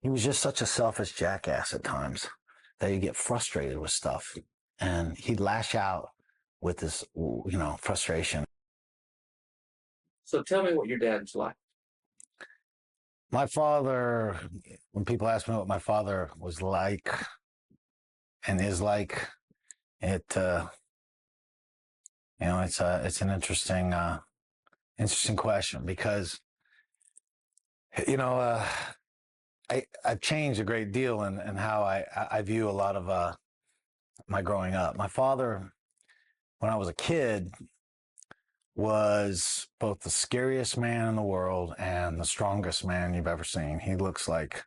He was just such a selfish jackass at times that he'd get frustrated with stuff and he'd lash out with this, frustration. So tell me what your dad's like. My father, when people ask me what my father was like and is like, it's an interesting question because, I've changed a great deal in how I view a lot of my growing up. My father, when I was a kid, was both the scariest man in the world and the strongest man you've ever seen. He looks like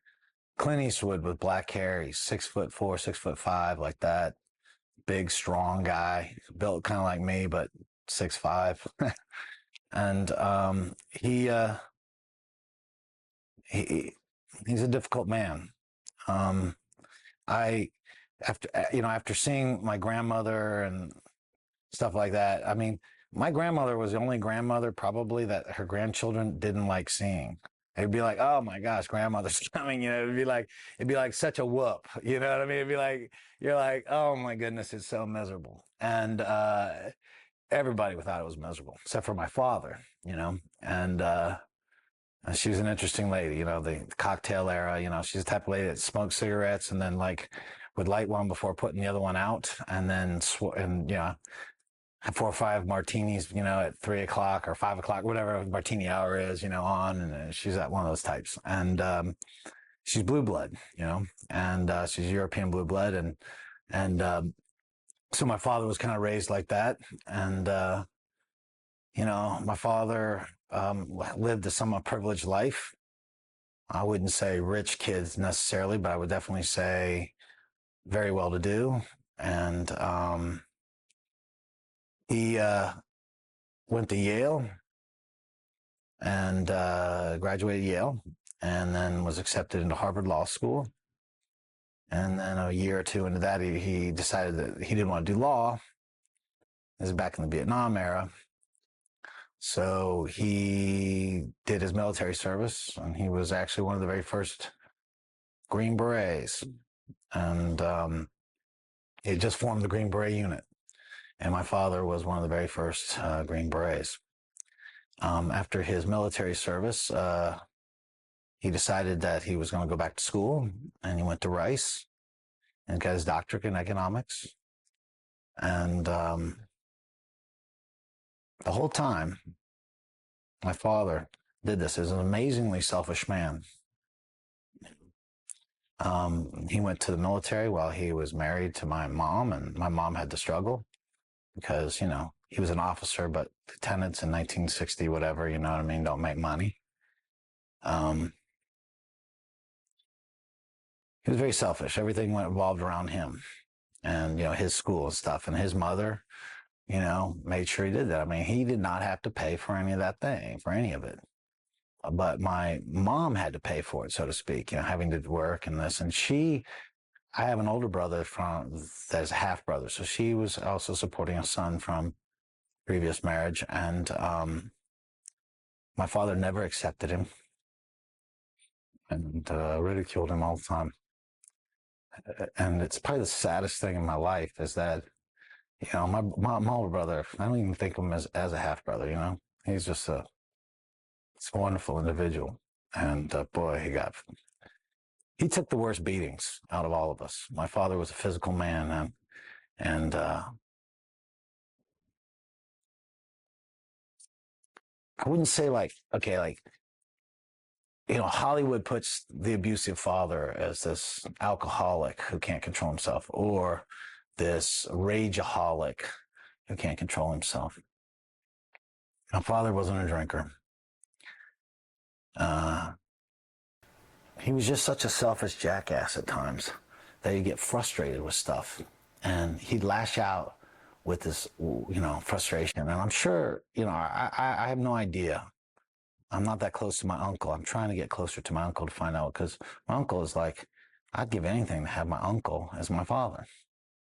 Clint Eastwood with black hair. He's 6'4", 6'5", like that. Big, strong guy, built kind of like me, but 6'5". And he's a difficult man. After seeing my grandmother and stuff like that, I mean, my grandmother was the only grandmother probably that her grandchildren didn't like seeing. They'd be like, "Oh my gosh, grandmother's coming!" It'd be like such a whoop. You know what I mean? It'd be like you're like, "Oh my goodness, it's so miserable." And everybody thought it was miserable, except for my father. And she was an interesting lady. The cocktail era. She's the type of lady that smoked cigarettes and then would light one before putting the other one out, and then have 4 or 5 martinis, at 3 o'clock or 5 o'clock, whatever martini hour is, on. And she's one of those types. And she's blue blood, and she's European blue blood. And so my father was kind of raised like that. And, my father lived a somewhat privileged life. I wouldn't say rich kids necessarily, but I would definitely say very well-to-do. And he went to Yale and graduated Yale, and then was accepted into Harvard Law School. And then a year or two into that, he decided that he didn't want to do law. This is back in the Vietnam era. So he did his military service, and he was actually one of the very first Green Berets. And he just formed the Green Beret unit. And my father was one of the very first Green Berets. After his military service, he decided that he was going to go back to school, and he went to Rice and got his doctorate in economics. And the whole time, my father did this. He was an amazingly selfish man. He went to the military while he was married to my mom, and my mom had to struggle because, he was an officer, but lieutenants in 1960, whatever, you know what I mean, don't make money. He was very selfish. Everything revolved around him and, his school and stuff. And his mother, made sure he did that. I mean, he did not have to pay for any of that thing, for any of it. But my mom had to pay for it, so to speak, having to work and this. And I have an older brother that's a half brother. So she was also supporting a son from previous marriage. And my father never accepted him and ridiculed him all the time. And it's probably the saddest thing in my life is that, my older brother, I don't even think of him as a half brother, he's just a wonderful individual. And boy, he took the worst beatings out of all of us. My father was a physical man, and I wouldn't say Hollywood puts the abusive father as this alcoholic who can't control himself, or this rageaholic who can't control himself. My father wasn't a drinker. He was just such a selfish jackass at times that he'd get frustrated with stuff, and he'd lash out with this, frustration. And I'm sure, I have no idea. I'm not that close to my uncle. I'm trying to get closer to my uncle to find out, because my uncle is like, I'd give anything to have my uncle as my father,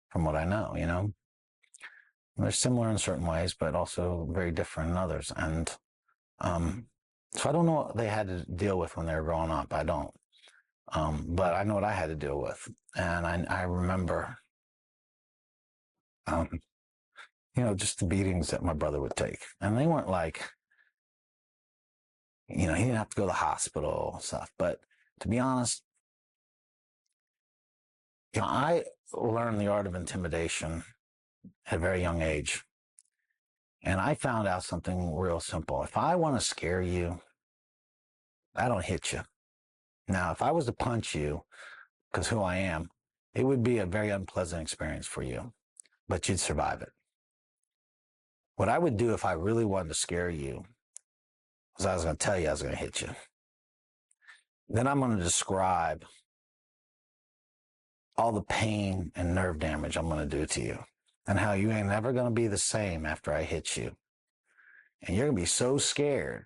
from what I know, They're similar in certain ways, but also very different in others. And so I don't know what they had to deal with when they were growing up. I don't. But I know what I had to deal with. And I remember, just the beatings that my brother would take. And they weren't like, he didn't have to go to the hospital and stuff. But to be honest, I learned the art of intimidation at a very young age. And I found out something real simple. If I want to scare you, I don't hit you. Now, if I was to punch you, because who I am, it would be a very unpleasant experience for you, but you'd survive it. What I would do if I really wanted to scare you was I was going to tell you I was going to hit you. Then I'm going to describe all the pain and nerve damage I'm going to do to you and how you ain't never going to be the same after I hit you. And you're going to be so scared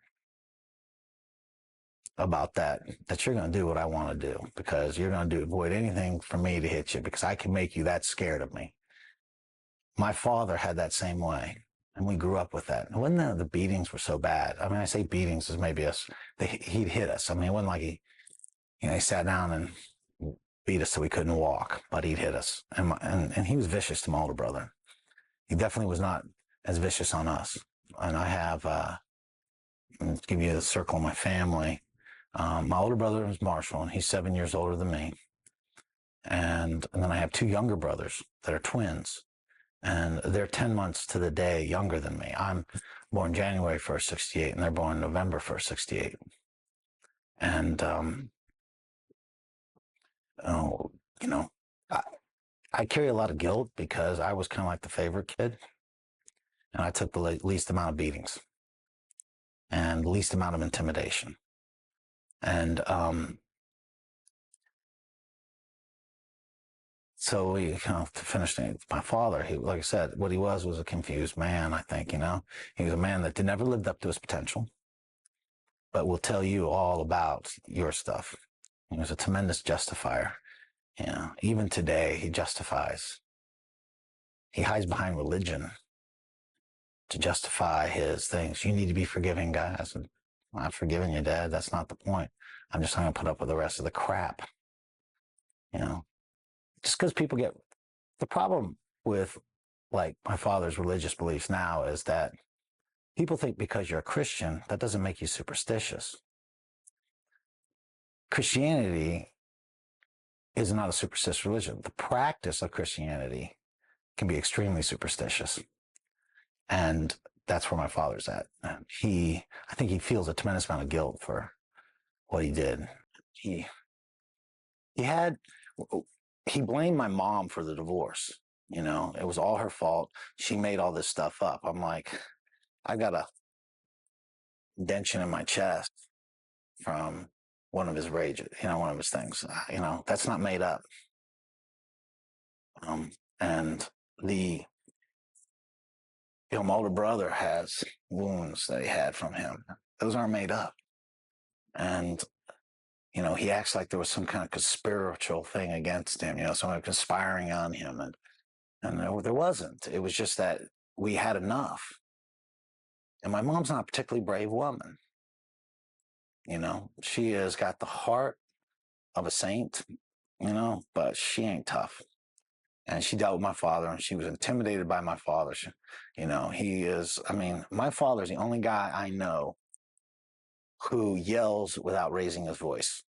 about that you're going to do what I want to do, because you're going to avoid anything for me to hit you, because I can make you that scared of me. My father had that same way, and we grew up with that. It wasn't that the beatings were so bad. I mean, I say beatings as maybe he'd hit us. I mean, it wasn't like he sat down and beat us so we couldn't walk, but he'd hit us. And he was vicious to my older brother. He definitely was not as vicious on us. And I have, to give you a circle of my family, my older brother is Marshall, and he's 7 years older than me. And then I have two younger brothers that are twins, and they're 10 months to the day younger than me. I'm born January 1st, 68, and they're born November 1st, 68. And, I carry a lot of guilt because I was kind of like the favorite kid, and I took the least amount of beatings and least amount of intimidation. And so to finish things, my father, he, like I said, what he was a confused man, I think, He was a man that never lived up to his potential, but will tell you all about your stuff. He was a tremendous justifier. Even today, he justifies. He hides behind religion to justify his things. You need to be forgiving, guys. I'm not forgiving you, Dad. That's not the point. I'm just not going to put up with the rest of the crap. Just because people get... The problem with, like, my father's religious beliefs now is that people think because you're a Christian, that doesn't make you superstitious. Christianity is not a superstitious religion. The practice of Christianity can be extremely superstitious. And that's where my father's at. I think he feels a tremendous amount of guilt for what he did. He blamed my mom for the divorce. It was all her fault. She made all this stuff up. I'm like, I got a dention in my chest from one of his rages, one of his things. That's not made up. And my older brother has wounds that he had from him. Those aren't made up. And, he acts like there was some kind of spiritual thing against him, someone conspiring on him. And there wasn't. It was just that we had enough. And my mom's not a particularly brave woman. She has got the heart of a saint, but she ain't tough. And she dealt with my father, and she was intimidated by my father. My father's the only guy I know who yells without raising his voice.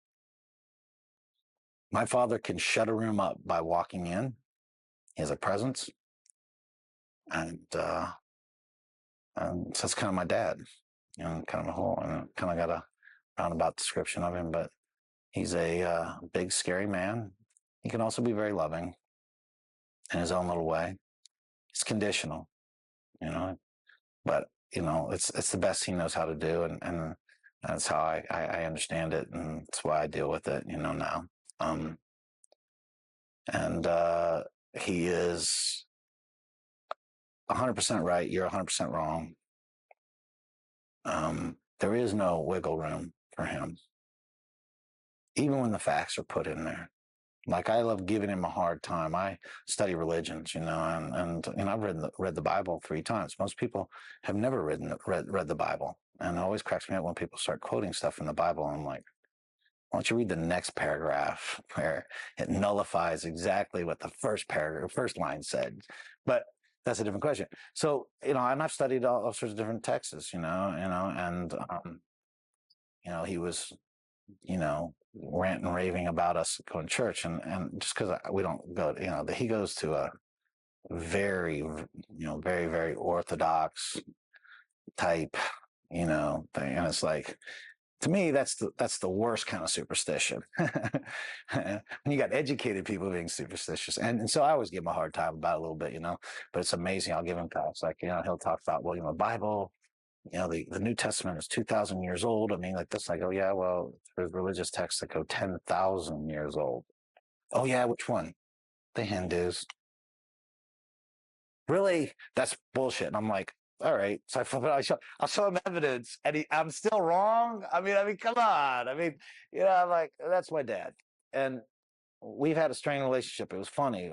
My father can shut a room up by walking in. He has a presence. And so that's kind of my dad, kind of a whole, and kind of got a roundabout description of him, but he's a big, scary man. He can also be very loving in his own little way. It's conditional, but it's the best he knows how to do. And that's how I understand it. And that's why I deal with it, now. He is 100% right. You're 100% wrong. There is no wiggle room for him, even when the facts are put in there. Like, I love giving him a hard time. I study religions, and I've read the Bible 3 times. Most people have never read the Bible, and it always cracks me up when people start quoting stuff from the Bible. And I'm like, Why don't you read the next paragraph where it nullifies exactly what the first line said? But that's a different question. So, and I've studied all sorts of different texts, and he was, ranting and raving about us going to church, and just because we don't go, he goes to a very, very, very orthodox type, thing, and it's like, to me, that's the worst kind of superstition. When you got educated people being superstitious, and so I always give him a hard time about it a little bit, but it's amazing. I'll give him thoughts like, he'll talk about, well, the Bible, the New Testament is 2,000 years old. I mean, like this, I go, yeah, well, there's religious texts that go 10,000 years old. Oh yeah, which one? The Hindus. Really? That's bullshit. And I'm like, all right. So I'll show him evidence, and I'm still wrong. I mean, come on. I mean, I'm like, that's my dad, and we've had a strained relationship. It was funny.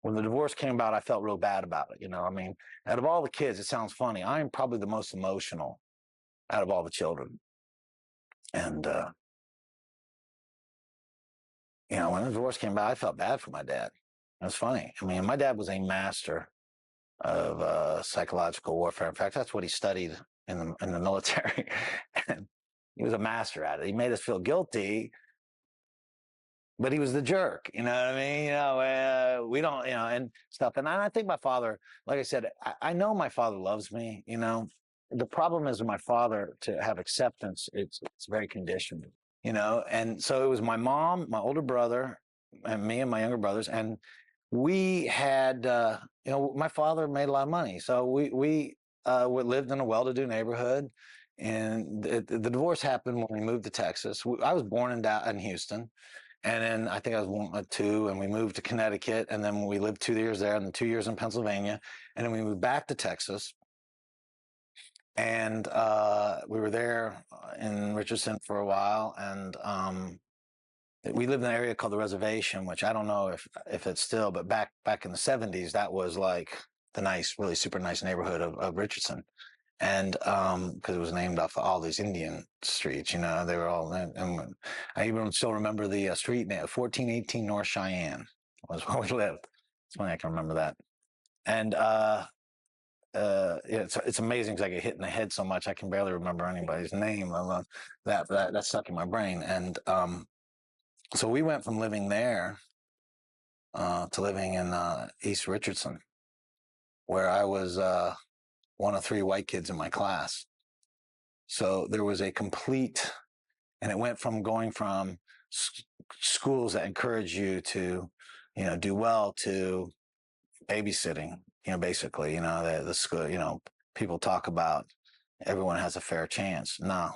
When the divorce came about, I felt real bad about it. I mean, out of all the kids, it sounds funny. I'm probably the most emotional out of all the children, and when the divorce came about, I felt bad for my dad. It was funny. I mean, my dad was a master of psychological warfare. In fact, that's what he studied in the military, and he was a master at it. He made us feel guilty, but he was the jerk. You know what I mean? We don't, and stuff. And I think my father, like I said, I know my father loves me. The problem is with my father to have acceptance. It's very conditioned. And so it was my mom, my older brother, and me and my younger brothers, and we had, my father made a lot of money, so we lived in a well-to-do neighborhood, and the divorce happened when we moved to Texas. I was born in Houston, and then I think I was 1 or 2, and we moved to Connecticut, and then we lived 2 years there, and then 2 years in Pennsylvania, and then we moved back to Texas, and we were there in Richardson for a while, and we lived in an area called the Reservation, which I don't know if it's still, but back in the 70s, that was like the nice, really super nice neighborhood of Richardson. And because it was named off all these Indian streets, they were all, and I even still remember the street name, 1418 North Cheyenne was where we lived. It's funny I can remember that. And it's amazing because I get hit in the head so much I can barely remember anybody's name. That stuck in my brain. And so we went from living there to living in East Richardson, where I was one of 3 white kids in my class. So there was a complete, and it went from going from schools that encourage you to, do well, to babysitting. Basically, the school. People talk about everyone has a fair chance. No,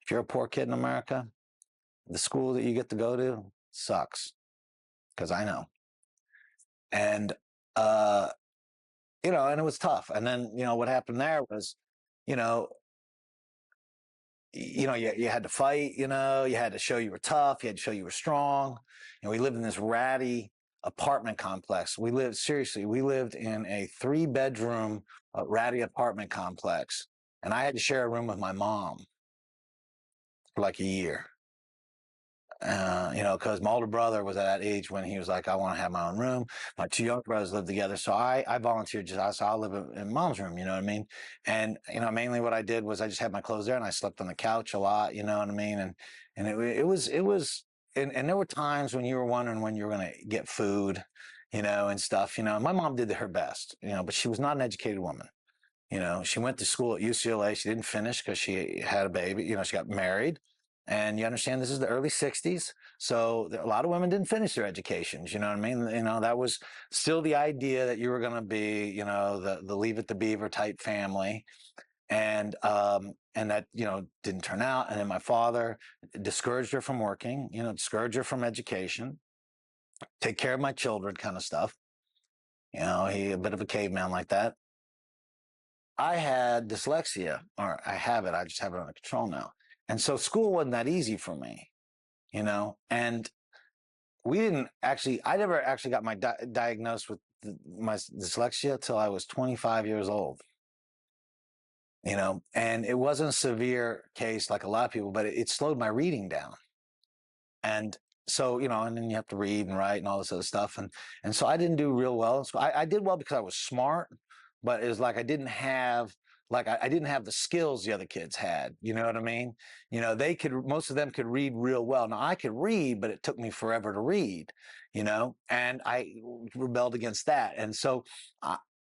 if you're a poor kid in America, the school that you get to go to sucks, because I know. And and it was tough. And then what happened there was, you had to fight. You had to show you were tough. You had to show you were strong. We lived in this ratty apartment complex. We lived in a 3-bedroom ratty apartment complex, and I had to share a room with my mom for like a year. Because my older brother was at that age when he was like, I want to have my own room. My 2 younger brothers lived together. So I volunteered. I'll live in mom's room, you know what I mean? And, mainly what I did was I just had my clothes there, and I slept on the couch a lot, you know what I mean? And it was, and there were times when you were wondering when you were going to get food, and stuff, my mom did her best, but she was not an educated woman. She went to school at UCLA. She didn't finish because she had a baby, she got married. And you understand this is the early 60s. So a lot of women didn't finish their educations. You know what I mean? That was still the idea that you were going to be, the Leave It to Beaver type family. And that, didn't turn out. And then my father discouraged her from working, discouraged her from education, take care of my children kind of stuff. He a bit of a caveman like that. I had dyslexia, or I have it. I just have it under control now. And so school wasn't that easy for me, and I never actually got my diagnosed with my dyslexia till I was 25 years old. and it wasn't a severe case like a lot of people, but it slowed my reading down. And so, and then you have to read and write and all this other stuff. And so I didn't do real well. So I did well because I was smart, but it was like I didn't have I didn't have the skills the other kids had. You know what I mean? Most of them could read real well. Now I could read, but it took me forever to read, and I rebelled against that. And so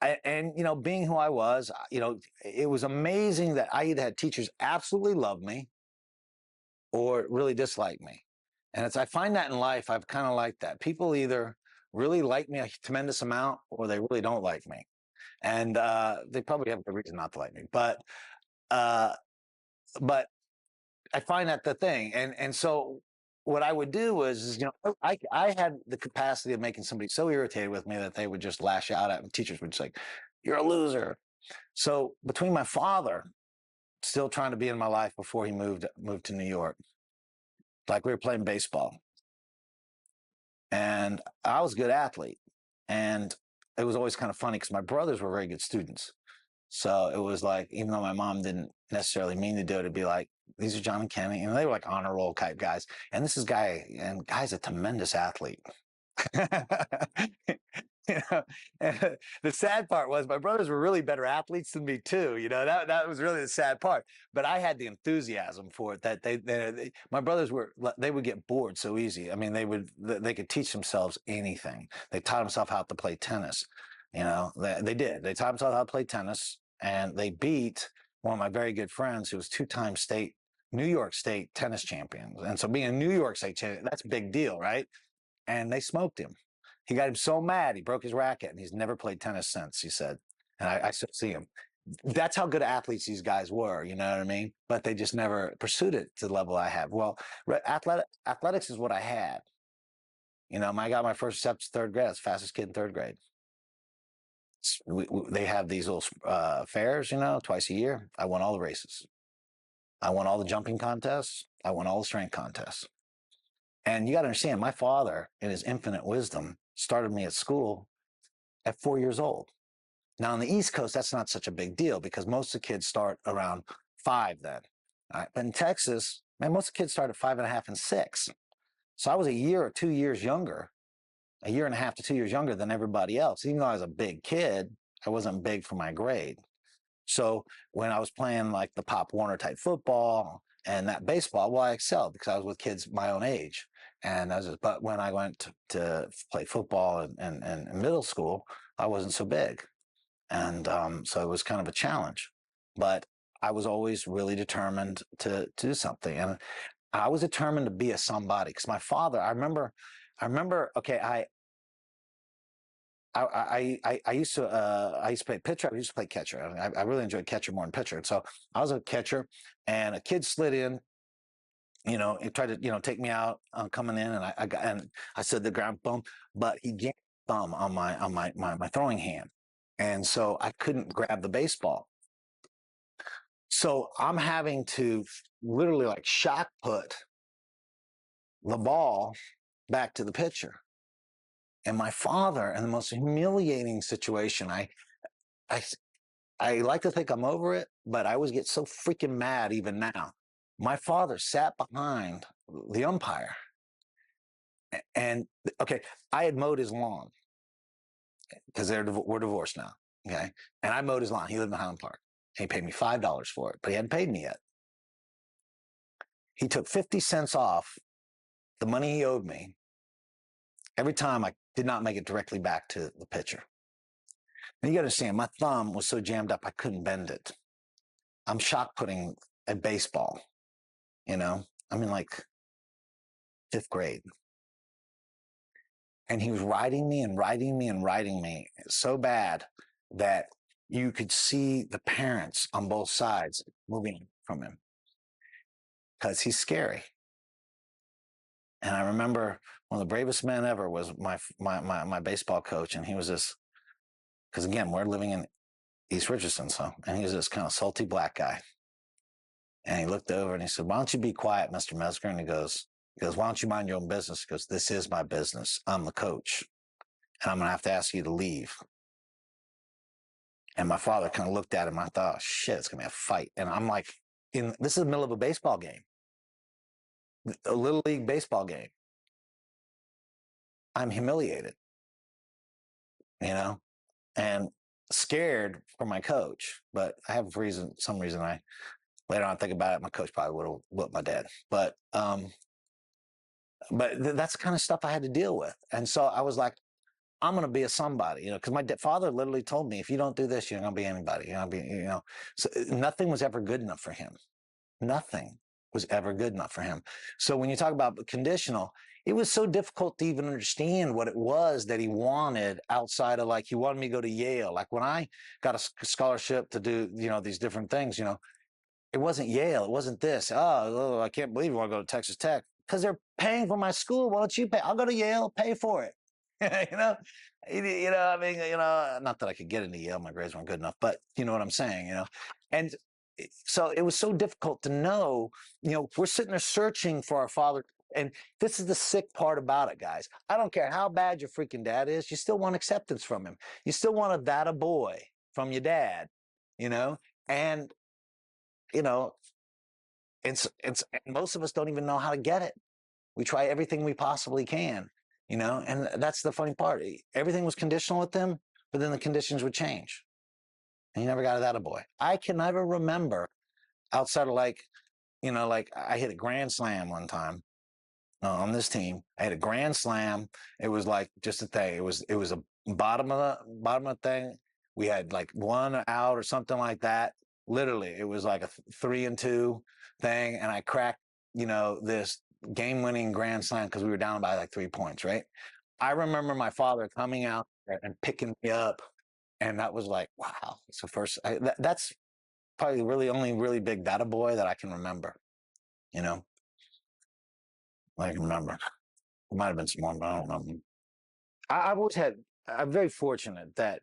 being who I was, it was amazing that I either had teachers absolutely love me or really dislike me. And I find that in life, I've kind of like that. People either really like me a tremendous amount or they really don't like me. And they probably have a good reason not to like me. But I find that the thing. And so what I would do was, I had the capacity of making somebody so irritated with me that they would just lash out at me. Teachers would just like, "You're a loser." So between my father still trying to be in my life before he moved to New York, like we were playing baseball, and I was a good athlete, and it was always kind of funny because my brothers were very good students. So it was like, even though my mom didn't necessarily mean to do it, it'd be like, these are John and Kenny, and they were like honor roll type guys. And this is guy's a tremendous athlete. And the sad part was my brothers were really better athletes than me too. That was really the sad part. But I had the enthusiasm for it. That my brothers they would get bored so easy. I mean, they could teach themselves anything. They taught themselves how to play tennis. They did. They taught themselves how to play tennis, and they beat one of my very good friends who was two-time New York State tennis champions. And so being a New York State champion, that's a big deal, right? And they smoked him. He got him so mad, he broke his racket, and he's never played tennis since, he said. And I still see him. That's how good athletes these guys were, you know what I mean? But they just never pursued it to the level I have. Well, athletics is what I had. I got my first steps third grade. I was the fastest kid in third grade. They have these little fairs, twice a year. I won all the races. I won all the jumping contests. I won all the strength contests. And you got to understand, my father, in his infinite wisdom, started me at school at 4 years old. Now, on the East Coast, that's not such a big deal because most of the kids start around 5 then. All right? But in Texas, man, most of the kids start at 5.5 and 6. So I was a year or 2 years younger, a year and a half to 2 years younger than everybody else. Even though I was a big kid, I wasn't big for my grade. So when I was playing like the Pop Warner type football and that baseball, well, I excelled because I was with kids my own age. But when I went to play football and middle school, I wasn't so big. And so it was kind of a challenge. But I was always really determined to do something. And I was determined to be a somebody because my father, I remember, okay, I used to play pitcher. I used to play catcher. I really enjoyed catcher more than pitcher. And so I was a catcher, and a kid slid in, and tried to, take me out coming in, and I said the ground boom, but he jammed his thumb on my throwing hand, and so I couldn't grab the baseball. So I'm having to literally like shot put the ball back to the pitcher. And my father, in the most humiliating situation, I like to think I'm over it, but I always get so freaking mad even now. My father sat behind the umpire, and okay, I had mowed his lawn because we're divorced now. Okay, and I mowed his lawn. He lived in Highland Park. He paid me $5 for it, but he hadn't paid me yet. He took 50 cents off the money he owed me every time I did not make it directly back to the pitcher. And you got to understand, my thumb was so jammed up I couldn't bend it. I'm shot putting a baseball, I'm in like 5th grade. And he was riding me and riding me and riding me so bad that you could see the parents on both sides moving from him because he's scary. And I remember one of the bravest men ever was my baseball coach. And he was this, because again, we're living in East Richardson. And he was this kind of salty black guy. And he looked over and he said, "Why don't you be quiet, Mr. Mesger?" And he goes, "Why don't you mind your own business?" He goes, "This is my business. I'm the coach. And I'm going to have to ask you to leave." And my father kind of looked at him. I thought, oh, shit, it's going to be a fight. And I'm like, this is the middle of a baseball game, a little league baseball game. I'm humiliated, and scared for my coach. But I have some reason later on I think about it, my coach probably would have whooped my dad. But that's the kind of stuff I had to deal with. And so I was like, I'm going to be a somebody, because my father literally told me, if you don't do this, you're going to be anybody. You're going to be, so nothing was ever good enough for him. Nothing was ever good enough for him. So when you talk about conditional, it was so difficult to even understand what it was that he wanted outside of, like, he wanted me to go to Yale. Like when I got a scholarship to do, these different things, it wasn't Yale. It wasn't this. Oh, I can't believe you want to go to Texas Tech, because they're paying for my school. Why don't you pay? I'll go to Yale, pay for it. I mean, not that I could get into Yale. My grades weren't good enough, but you know what I'm saying, And so it was so difficult to know, we're sitting there searching for our father. And this is the sick part about it, guys. I don't care how bad your freaking dad is. You still want acceptance from him. You still want a boy from your dad, and, it's most of us don't even know how to get it. We try everything we possibly can, and that's the funny part. Everything was conditional with them, but then the conditions would change. And you never got that boy. I can never remember outside of like I hit a grand slam one time on this team. I hit a grand slam. It was like just a thing. It was a bottom of the thing. We had like one out or something like that. Literally, it was like a 3-2 thing, and I cracked, this game-winning grand slam because we were down by like 3 points, right? I remember my father coming out and picking me up, and that was like, wow. It's the first. That's probably really only really big data boy that I can remember. I can remember. It might have been some more, but I don't remember. I've always had. I'm very fortunate that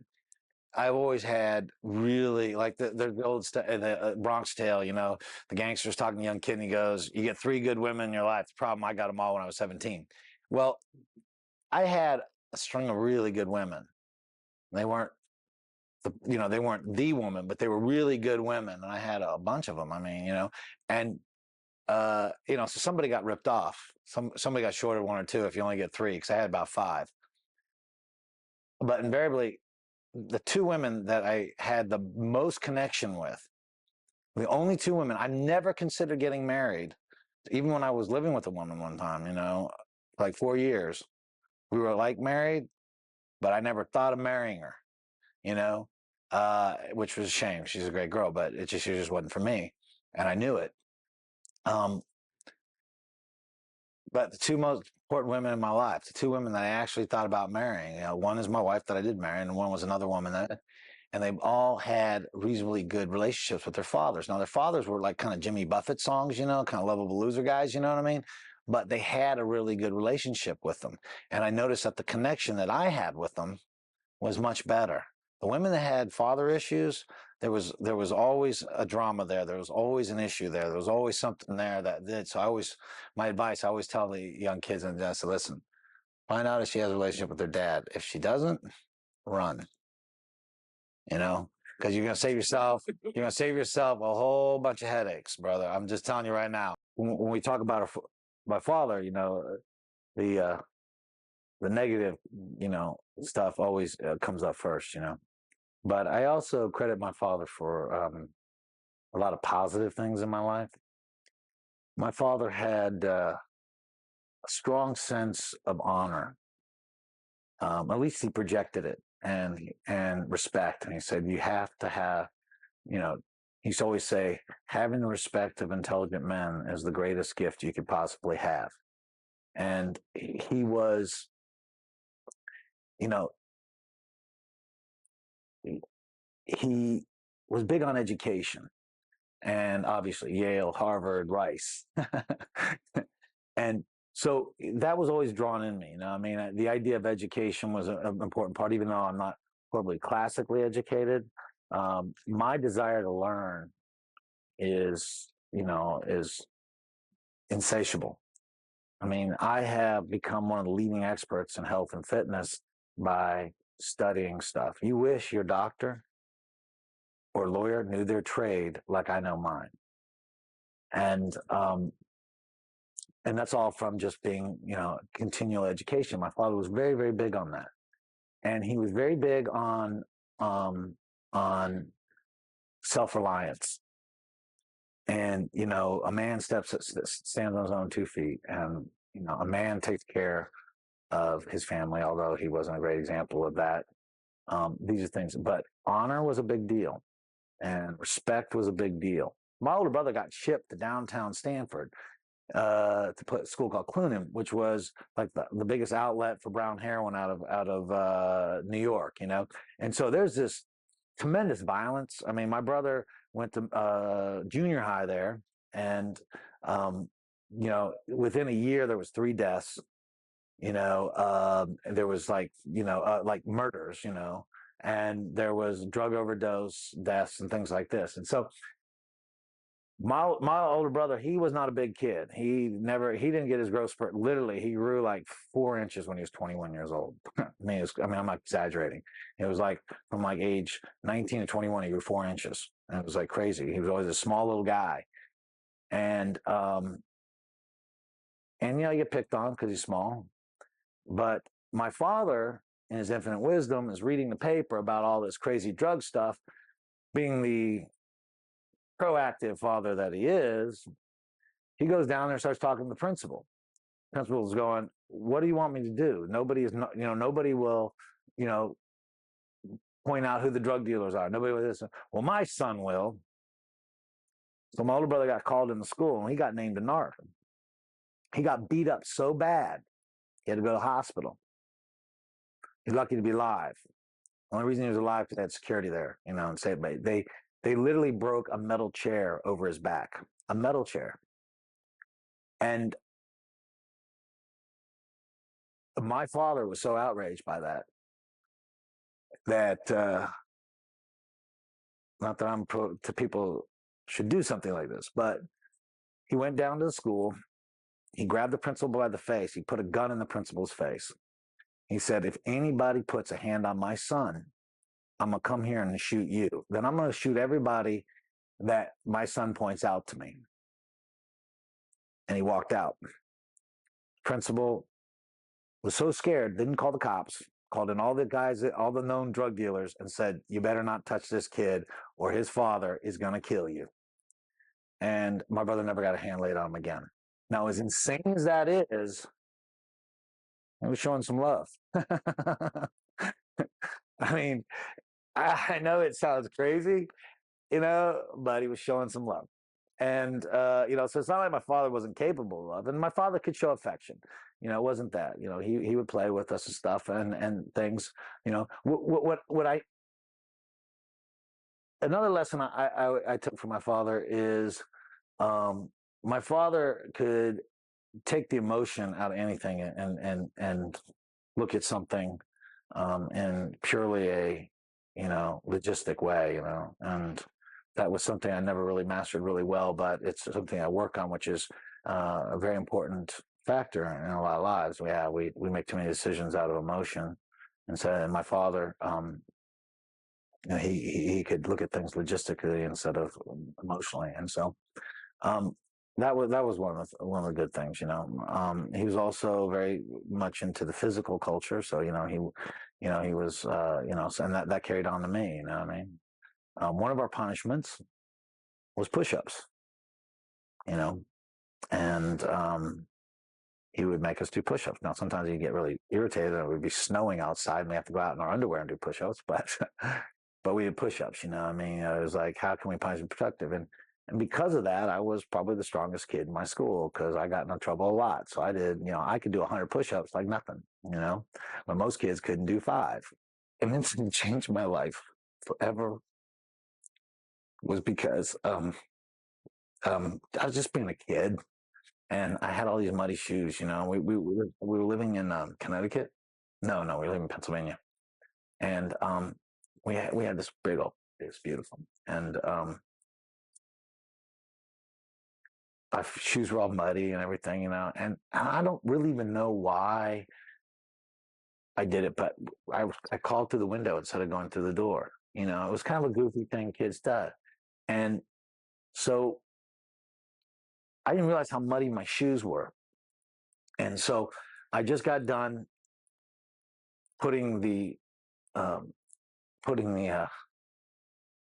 I've always had really, like the old the Bronx Tale, the gangster's talking to a young kid and he goes, you get 3 good women in your life. The problem, I got them all when I was 17. Well, I had a string of really good women. They weren't they weren't the woman, but they were really good women. And I had a bunch of them. I mean, and, so somebody got ripped off. Somebody got shorted 1 or 2 if you only get 3, because I had about 5. But invariably, the 2 women that I had the most connection with, the only 2 women, I never considered getting married, even when I was living with a woman one time, like 4 years. We were like married, but I never thought of marrying her, which was a shame. She's a great girl, but she just wasn't for me. And I knew it. But the 2 most important women in my life, the 2 women that I actually thought about marrying, one is my wife that I did marry, and one was another woman and they've all had reasonably good relationships with their fathers. Now, their fathers were like kind of Jimmy Buffett songs, kind of lovable loser guys, you know what I mean? But they had a really good relationship with them. And I noticed that the connection that I had with them was much better. The women that had father issues, there was always a drama there. There was always an issue there. There was always something there that did. So my advice, I always tell the young kids, and I say, listen, find out if she has a relationship with their dad. If she doesn't, run. Because you're going to save yourself a whole bunch of headaches, brother. I'm just telling you right now. When we talk about my father, the negative, stuff always comes up first, But I also credit my father for a lot of positive things in my life. My father had a strong sense of honor. At least he projected it, and respect. And he said, you have to have, he used to always say, having the respect of intelligent men is the greatest gift you could possibly have. And he was, he was big on education, and obviously Yale, Harvard, Rice. And so that was always drawn in me. The idea of education was an important part, even though I'm not probably classically educated. My desire to learn is insatiable. I have become one of the leading experts in health and fitness by studying stuff. You wish your doctor or lawyer knew their trade like I know mine. And that's all from just being, continual education. My father was very, very big on that. And he was very big on self-reliance. And, a man stands on his own 2 feet, and, a man takes care of his family, although he wasn't a great example of that. These are things, but honor was a big deal, and respect was a big deal. My older brother got shipped to downtown Stanford to put a school called Clunan, which was like the biggest outlet for brown heroin out of New York, And so there's this tremendous violence. I mean, my brother went to junior high there, and within a year there was 3 deaths. There was like murders, and there was drug overdose deaths and things like this. And so my older brother, he was not a big kid. He didn't get his growth spurt. Literally, he grew like 4 inches when he was 21 years old. I'm not exaggerating. It was like from like age 19 to 21, he grew 4 inches. And it was like crazy. He was always a small little guy. And you get picked on because he's small. But my father, in his infinite wisdom, is reading the paper about all this crazy drug stuff, being the proactive father that he is. He goes down there and starts talking to the principal. The principal's going, "What do you want me to do? Nobody will, point out who the drug dealers are. Nobody will this. Well, my son will." So my older brother got called into school, and he got named a narc. He got beat up so bad, he had to go to the hospital. He's lucky to be alive. The only reason he was alive because they had security there, and they literally broke a metal chair over his back, a metal chair. And my father was so outraged by that, not that I'm pro to people should do something like this, but he went down to the school. He grabbed the principal by the face. He put a gun in the principal's face. He said, "If anybody puts a hand on my son, I'm going to come here and shoot you. Then I'm going to shoot everybody that my son points out to me." And he walked out. Principal was so scared, didn't call the cops, called in all the guys, all the known drug dealers, and said, "You better not touch this kid or his father is going to kill you." And my brother never got a hand laid on him again. Now, as insane as that is, he was showing some love. I mean, I know it sounds crazy, but he was showing some love. And, so it's not like my father wasn't capable of love. And my father could show affection. It wasn't that. He would play with us and stuff and things. Another lesson I took from my father is my father could take the emotion out of anything and look at something in purely a logistic way, and that was something I never really mastered really well, but it's something I work on, which is a very important factor in a lot of lives. We make too many decisions out of emotion, and my father, he could look at things logistically instead of emotionally, and so that was one of the good things. He was also very much into the physical culture, so he was and that carried on to me. You know what I mean? One of our punishments was push-ups, and he would make us do push-ups. Now, sometimes you get really irritated, and it would be snowing outside, and we have to go out in our underwear and do push-ups, but we did push-ups. It was like, how can we punish and productive? And because of that, I was probably the strongest kid in my school because I got in trouble a lot. So I did, I could do 100 push-ups like nothing, but most kids couldn't do 5. And this changed my life forever was because I was just being a kid, and I had all these muddy shoes. We were living in Connecticut. No, we live in Pennsylvania, and we had this big old, it's beautiful, and my shoes were all muddy and everything, and I don't really even know why I did it, but I called through the window instead of going through the door. You know, it was kind of a goofy thing kids do. And so I didn't realize how muddy my shoes were. And so I just got done putting the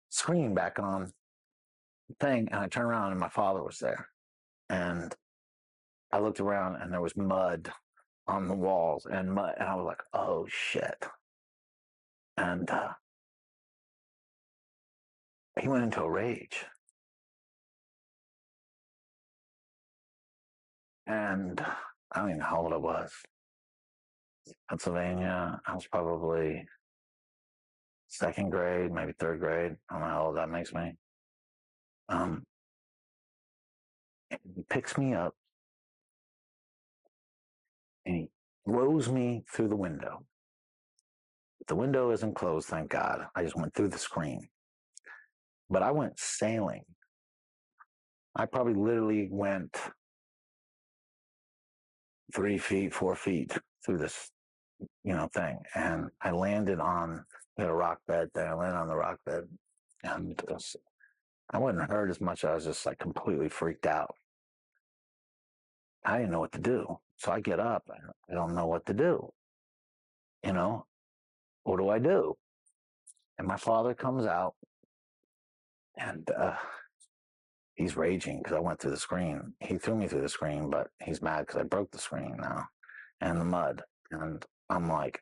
screen back on the thing, and I turned around and my father was there. And I looked around and there was mud on the walls and mud, and I was like, oh shit. And he went into a rage. And I don't even know how old I was. Pennsylvania, I was probably second grade, maybe third grade. I don't know how old that makes me. And he picks me up and he throws me through the window. The window isn't closed, thank God. I just went through the screen. But I went sailing. I probably literally went 3 feet, 4 feet through this, thing. And I landed on a rock bed there. I landed on the rock bed. And I wasn't hurt as much. I was just like completely freaked out. I didn't know what to do. So I get up. I don't know what to do. What do I do? And my father comes out and he's raging because I went through the screen. He threw me through the screen, but he's mad because I broke the screen now and the mud. And I'm like,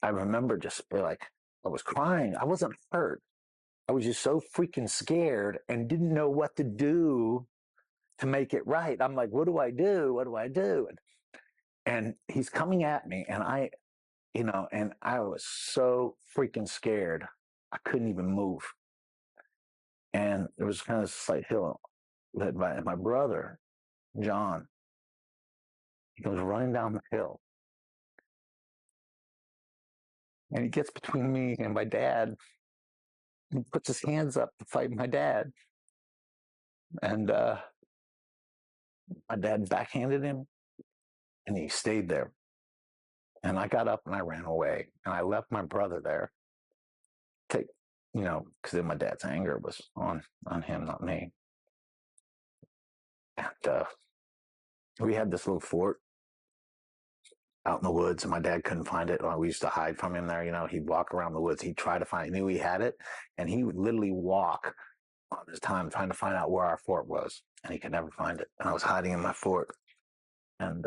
I remember just like, I was crying. I wasn't hurt. I was just so freaking scared and didn't know what to do to make it right. I'm like, what do I do? What do I do? And he's coming at me, and I was so freaking scared. I couldn't even move. And there was kind of a slight hill led by my brother, John. He goes running down the hill. And he gets between me and my dad. He puts his hands up to fight my dad. And my dad backhanded him, and he stayed there. And I got up and I ran away. And I left my brother there. Because then my dad's anger was on him, not me. And we had this little fort out in the woods, and my dad couldn't find it. We used to hide from him there. He'd walk around the woods. He'd try to find it. He knew he had it, and he would literally walk on his time trying to find out where our fort was, and he could never find it. And I was hiding in my fort. And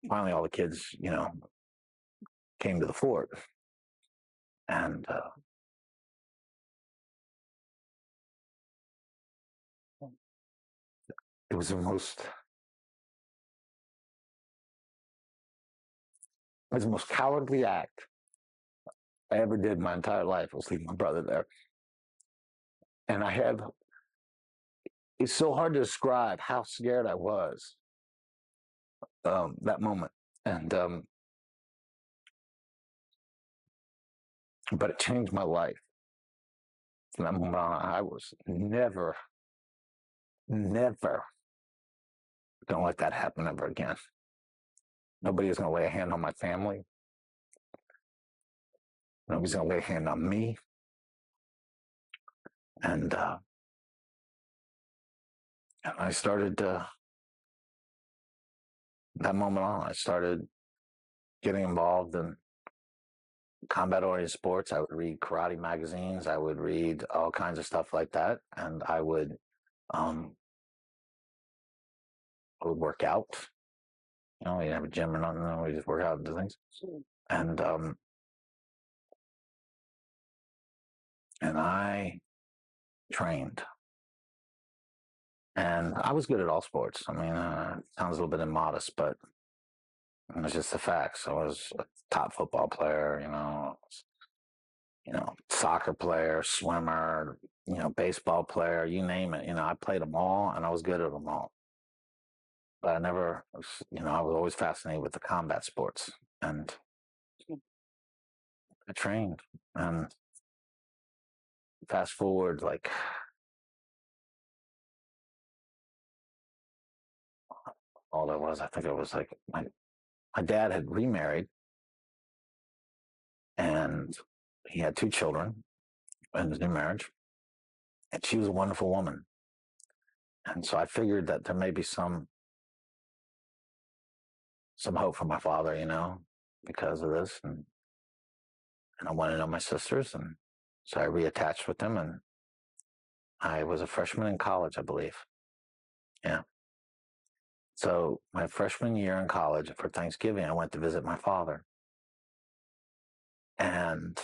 finally, all the kids, came to the fort. And it was the most cowardly act I ever did my entire life, was leave my brother there. And it's so hard to describe how scared I was that moment. And but it changed my life. From that moment on, I was never gonna let that happen ever again. Nobody is gonna lay a hand on my family. Nobody's gonna lay a hand on me. And I started that moment on. I started getting involved in combat-oriented sports. I would read karate magazines. I would read all kinds of stuff like that, and I would work out. We didn't have a gym or nothing. We just work out and do things. And I trained. And I was good at all sports. I mean, it sounds a little bit immodest, but it's just the facts. I was a top football player, soccer player, swimmer, baseball player, you name it. I played them all, and I was good at them all. But I never, I was always fascinated with the combat sports. And I trained. And fast forward, like, all that was, I think it was like, my dad had remarried, and he had 2 children in his new marriage, and she was a wonderful woman. And so I figured that there may be some hope for my father, because of this. And I wanted to know my sisters, and so I reattached with them, and I was a freshman in college, I believe. Yeah. So my freshman year in college, for Thanksgiving, I went to visit my father. And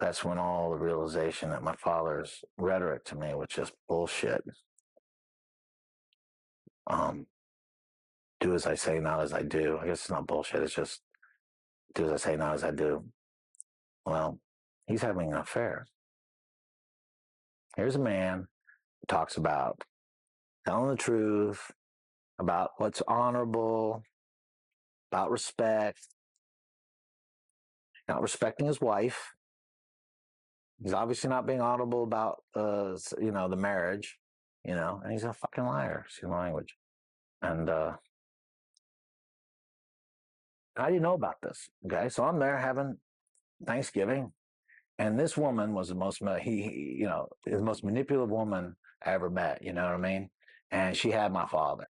that's when all the realization that my father's rhetoric to me was just bullshit. Do as I say, not as I do. I guess it's not bullshit. It's just do as I say, not as I do. Well, he's having an affair. Here's a man who talks about telling the truth, about what's honorable, about respect, not respecting his wife. He's obviously not being honorable about, the marriage, and he's a fucking liar, excuse my language. And I didn't know about this. Okay. So I'm there having Thanksgiving, and this woman was the most, the most manipulative woman I ever met. You know what I mean? And she had my father.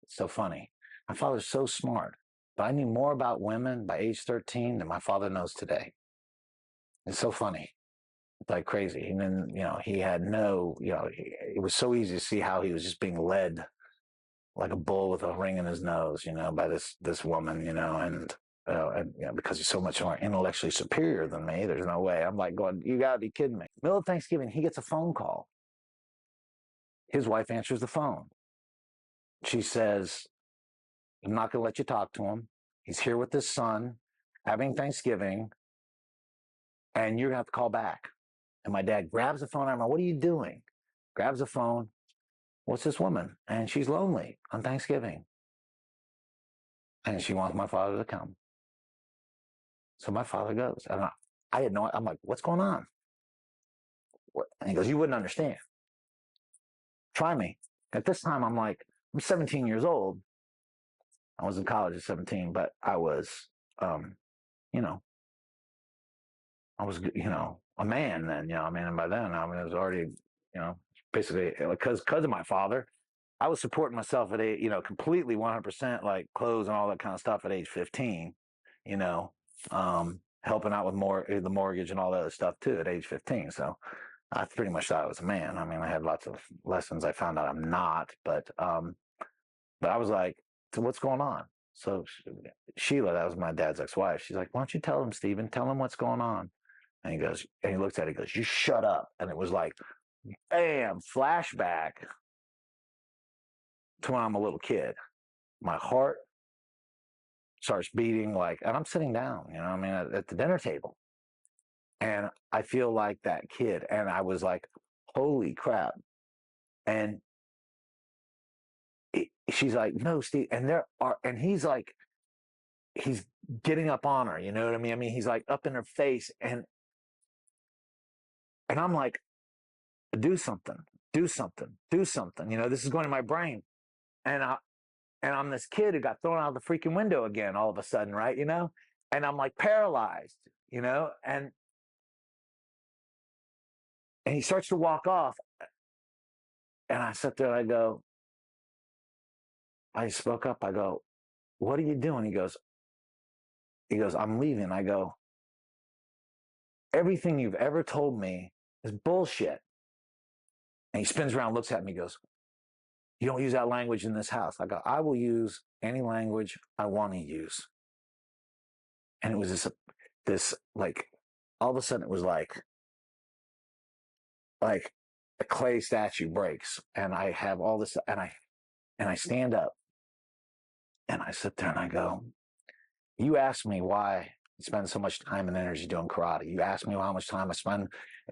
It's so funny. My father's so smart, but I knew more about women by age 13 than my father knows today. It's so funny. It's like crazy. And then, he had it was so easy to see how he was just being led like a bull with a ring in his nose, by this woman, and because he's so much more intellectually superior than me, there's no way. I'm like going, you gotta be kidding me. Middle of Thanksgiving, he gets a phone call. His wife answers the phone. She says, I'm not gonna let you talk to him. He's here with his son, having Thanksgiving, and you're gonna have to call back. And my dad grabs the phone. I'm like, what are you doing? Grabs the phone. What's this woman? And she's lonely on Thanksgiving. And she wants my father to come. So my father goes. And I had no, I'm like, what's going on? And he goes, you wouldn't understand. Try me. At this time, I'm 17 years old. I was in college at 17, but I was, I was, a man then, and by then, it was already, basically because of my father, I was supporting myself at completely 100%, like clothes and all that kind of stuff at age 15, helping out with the mortgage and all that other stuff too at age 15. So I pretty much thought I was a man. I had lots of lessons. I found out I'm not, but I was like, so what's going on? So Sheila, that was my dad's ex-wife. She's like, why don't you tell him, Stephen? Tell him what's going on. And he goes, and he looks at it, he goes, you shut up. And it was like, bam, flashback to when I'm a little kid. My heart starts beating and I'm sitting down, at the dinner table. And I feel like that kid. And I was like, holy crap. And she's like, no, Steve. And he's like, he's getting up on her, you know what I mean? He's like up in her face. And I'm like, do something. This is going to my brain. And I'm this kid who got thrown out the freaking window again all of a sudden, right? And I'm like paralyzed, and he starts to walk off. And I sit there and I spoke up. I go, what are you doing? He goes, I'm leaving. I go, everything you've ever told me is bullshit. And he spins around, looks at me, goes, you don't use that language in this house. I go, I will use any language I want to use. And it was this all of a sudden it was like a clay statue breaks, and I have all this, and I stand up, and I sit there and I go, you asked me why I spend so much time and energy doing karate. You asked me how much time I spend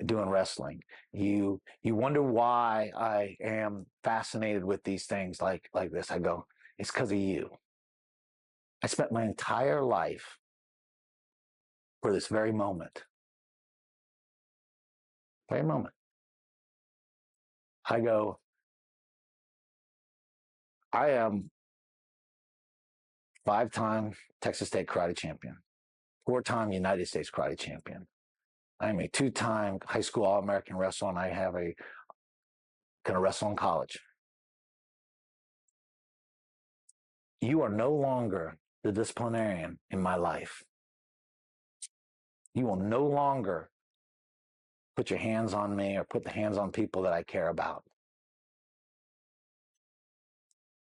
doing wrestling. You wonder why I am fascinated with these things like this. I go, it's because of you. I spent my entire life for this very moment. Very moment. I go, I am 5-time Texas State karate champion, 4-time United States karate champion. I'm a 2-time high school All-American wrestler, and I have gonna wrestle in college. You are no longer the disciplinarian in my life. You will no longer put your hands on me or put the hands on people that I care about.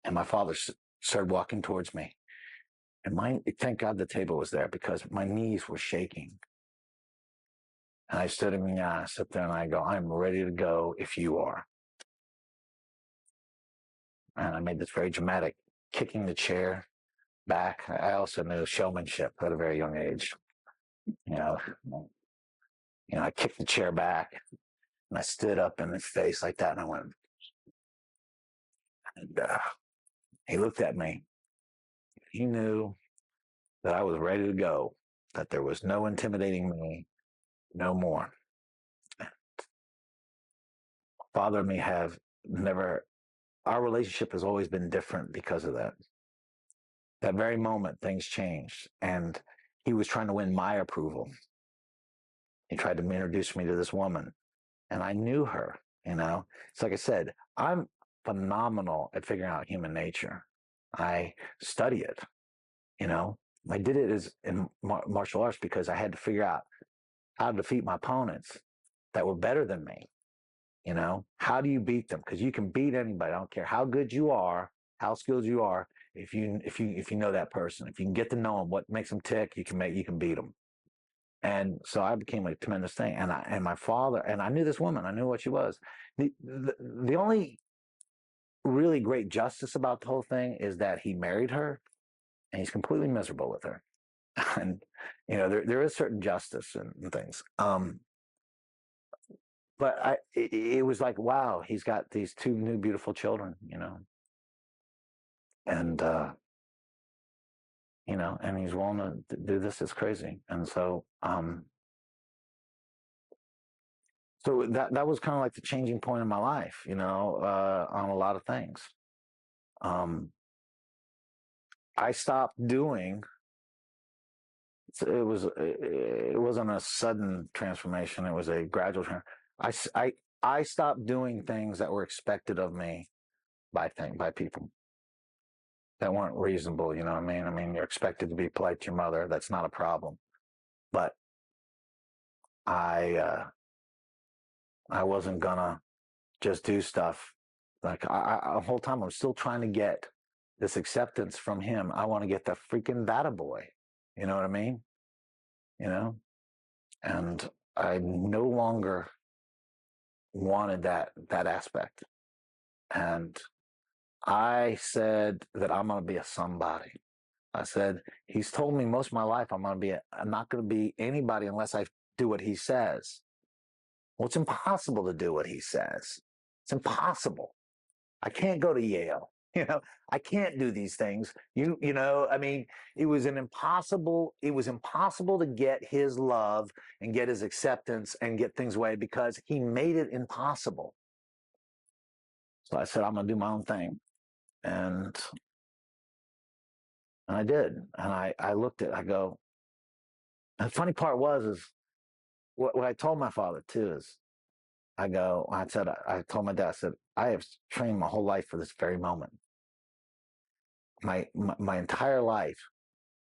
And my father started walking towards me. And thank God the table was there, because my knees were shaking. And I stood him in the eye, I sit there and I go, I'm ready to go if you are. And I made this very dramatic, kicking the chair back. I also knew showmanship at a very young age. You know, I kicked the chair back and I stood up in his face like that, and I went, and he looked at me. He knew that I was ready to go, that there was no intimidating me, no more. Father and me have never, our relationship has always been different because of that. That very moment, things changed, and he was trying to win my approval. He tried to introduce me to this woman, and I knew her, It's like I said, I'm phenomenal at figuring out human nature. I study it, I did it in martial arts because I had to figure out how to defeat my opponents that were better than me. How do you beat them? Because you can beat anybody. I don't care how good you are, how skilled you are. If you know that person, if you can get to know them, what makes them tick, you can beat them. And so I became a tremendous thing. And my father, and I knew this woman, I knew what she was. The only really great justice about the whole thing is that he married her, and he's completely miserable with her. And there is certain justice and things. But it was like, wow, he's got these 2 new beautiful children, and and he's willing to do this. It's crazy. And so so that was kind of like the changing point in my life, on a lot of things. I stopped doing. It wasn't a sudden transformation. It was a gradual transformation. I stopped doing things that were expected of me by people that weren't reasonable. You know what I mean? I mean, you're expected to be polite to your mother. That's not a problem. But I wasn't gonna just do stuff like the whole time. I'm still trying to get this acceptance from him. I want to get the freaking data boy. You know what I mean? And I no longer wanted that aspect. And I said that I'm going to be a somebody. I said, he's told me most of my life I'm not going to be anybody unless I do what he says. Well, it's impossible to do what he says. It's impossible. I can't go to Yale. I can't do these things. I mean, it was impossible to get his love and get his acceptance and get things away because he made it impossible. So I said, I'm going to do my own thing. And I did. And I looked at it, I go, the funny part is what I told my father too is, I told my dad, I said, I have trained my whole life for this very moment. My entire life,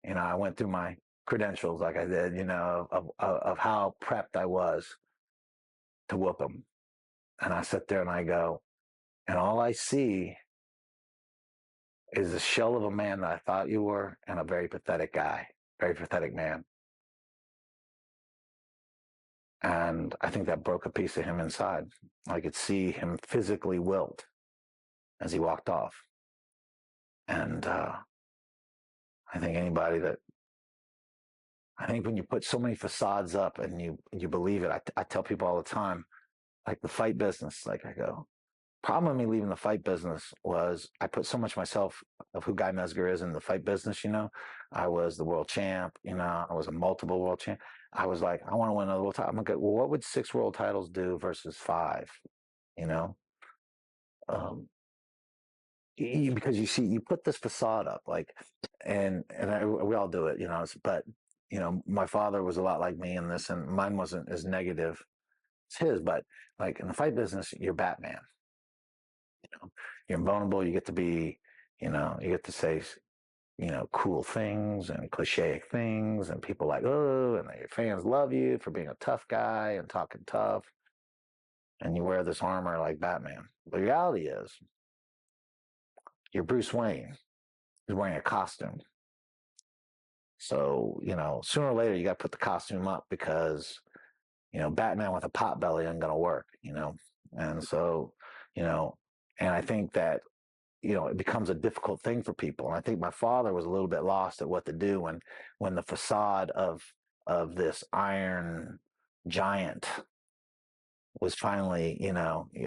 I went through my credentials like I did, of how prepped I was to whoop him. And I sit there and I go, and all I see is a shell of a man that I thought you were, and a very pathetic guy, very pathetic man. And I think that broke a piece of him inside. I could see him physically wilt as he walked off. And I think when you put so many facades up and you believe it, I tell people all the time, like the fight business, like I go, problem with me leaving the fight business was I put so much myself of who Guy Mesger is in the fight business, I was the world champ, I was a multiple world champ. I was like, I want to win another world title. I'm like, well, what would 6 world titles do versus 5? because you see, you put this facade up, like, we all do it, but my father was a lot like me in this, and mine wasn't as negative as his, but like in the fight business, you're Batman. You're invulnerable. You get to be, you get to say, cool things and cliche things, and people like, oh, and your fans love you for being a tough guy and talking tough, and you wear this armor like Batman. The reality is, you're Bruce Wayne. He's wearing a costume. So, sooner or later, you got to put the costume up because, Batman with a pot belly ain't going to work, And so, and I think that, it becomes a difficult thing for people. And I think my father was a little bit lost at what to do when the facade of this iron giant was finally,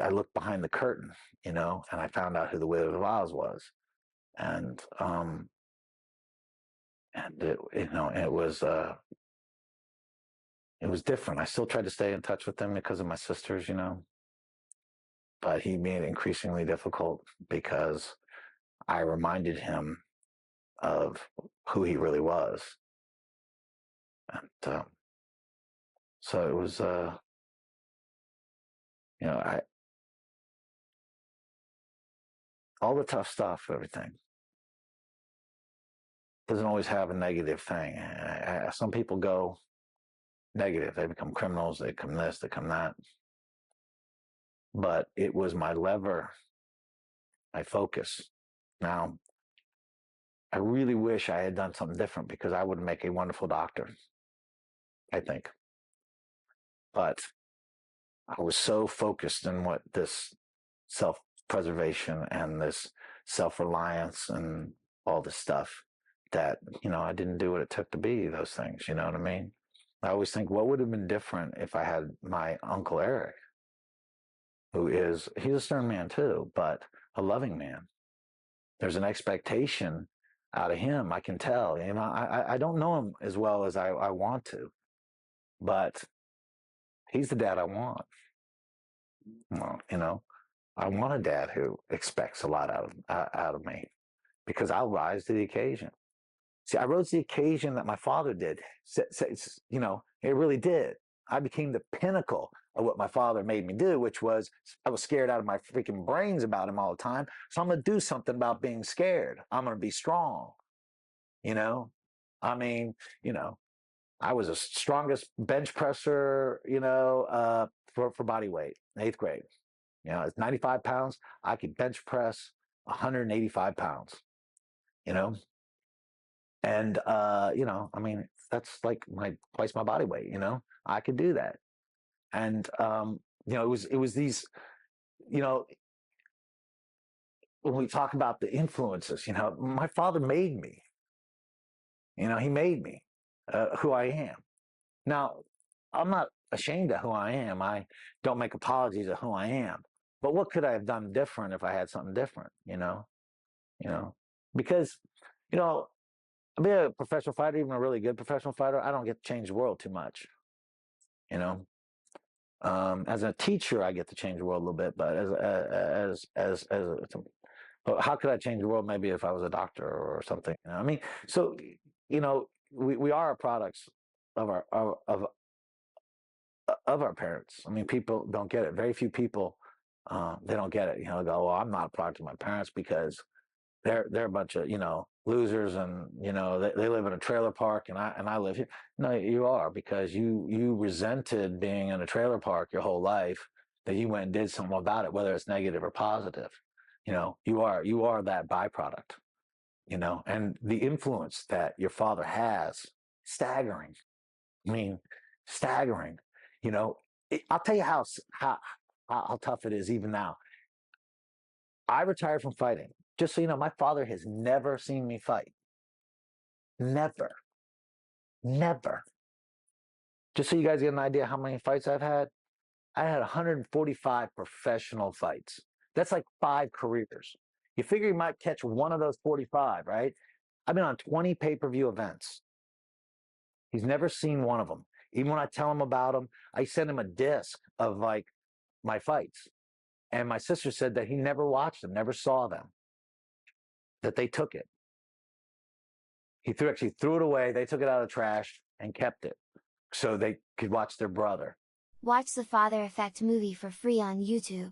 I looked behind the curtain, and I found out who the Wizard of Oz was. And it was different. I still tried to stay in touch with them because of my sisters, but he made it increasingly difficult because I reminded him of who he really was. And so it was, all the tough stuff, everything doesn't always have a negative thing. Some people go negative. They become criminals. They become this, they become that. But it was my lever, my focus. Now, I really wish I had done something different because I would make a wonderful doctor, I think. But I was so focused in what this self-preservation and this self-reliance and all this stuff that, I didn't do what it took to be those things. You know what I mean? I always think, what would have been different if I had my Uncle Eric, he's a stern man too, but a loving man. There's an expectation out of him. I can tell, I don't know him as well as I want to, but he's the dad I want. Well, I want a dad who expects a lot out of me because I'll rise to the occasion. See, I rose to the occasion that my father did. It really did. I became the pinnacle of what my father made me do, which was I was scared out of my freaking brains about him all the time. So I'm going to do something about being scared. I'm going to be strong. I mean, I was the strongest bench presser, for body weight in 8th grade. It's 95 pounds. I could bench press 185 pounds, and, I mean, that's like twice my body weight, I could do that. And, it was these, when we talk about the influences, my father made me, he made me who I am. Now, I'm not ashamed of who I am. I don't make apologies of who I am. But what could I have done different if I had something different, Because, being a professional fighter, even a really good professional fighter, I don't get to change the world too much, As a teacher, I get to change the world a little bit, but how could I change the world? Maybe if I was a doctor or something. I mean, so we are products of our parents. I mean, people don't get it. Very few people they don't get it. Go, well, I'm not a product of my parents because they're a bunch of losers, and they live in a trailer park, and I live here. No, you are, because you resented being in a trailer park your whole life, that you went and did something about it, whether it's negative or positive. You are that byproduct. And the influence that your father has, staggering. I mean, staggering. I'll tell you how tough it is even now. I retired from fighting. Just so you know, my father has never seen me fight. Never. Never. Just so you guys get an idea how many fights I've had, I had 145 professional fights. That's like 5 careers. You figure you might catch one of those 45, right? I've been on 20 pay-per-view events. He's never seen one of them. Even when I tell him about them, I send him a disc of like my fights. And my sister said that he never watched them, never saw them. that they took it. He actually threw it away. They took it out of the trash and kept it so they could watch their brother. Watch the Father Effect movie for free on YouTube.